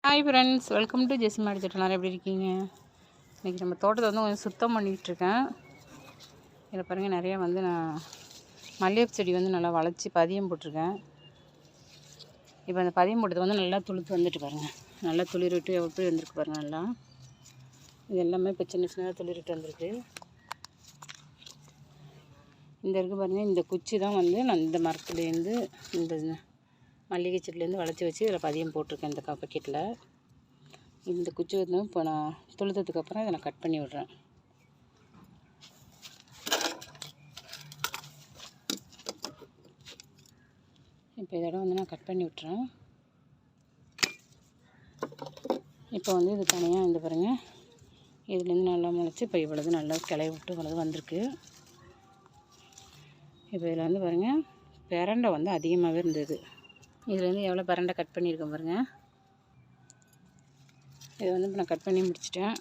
Hi friends, welcome to ஜெசி மாடி தோட்டம். எல்லாரும் எப்படி இருக்கீங்க? இன்றைக்கி நம்ம தோட்டத்தை வந்து கொஞ்சம் சுத்தம் பண்ணிகிட்ருக்கேன். இதில் பாருங்கள், நிறையா வந்து நான் மல்லிகைப்பூ செடி வந்து நல்லா வளைச்சி பதியம் போட்டிருக்கேன். இப்போ அந்த பதியம் போட்டது வந்து நல்லா துளுத்து வந்துட்டு பாருங்கள். நல்லா துளிரிட்டு எப்படி வந்திருக்கு பாருங்கள். நல்லா இது எல்லாமே இப்போ சின்ன சின்னதாக துளிரிட்டு வந்திருக்கு. இந்த இருக்குது பாருங்கள், இந்த குச்சி தான் வந்து நான் இந்த மரத்துலேருந்து இந்த மல்லிகை செடிலேருந்து வளைச்சி வச்சு இதில் பதியம் போட்டிருக்கேன். இந்த பக்கெட்டில் இந்த குச்சி வந்து இப்போ நான் துளுத்ததுக்கப்புறம் இதை நான் கட் பண்ணி விட்றேன். இப்போ இதோட வந்து நான் கட் பண்ணி விட்டுறேன். இப்போ வந்து இது தனியாக இந்த பாருங்கள், இதுலேருந்து நல்லா முளைச்சி இப்போ இவ்வளவு நல்லா கிளை விட்டு இவ்வளவு வந்திருக்கு. இப்போ இதில் வந்து பாருங்கள், பிரண்டை வந்து அதிகமாகவே இருந்தது. இதுலேருந்து எவ்வளோ பிரண்டை கட் பண்ணியிருக்கேன் பாருங்கள். இதை வந்து இப்போ நான் கட் பண்ணி முடிச்சிட்டேன்.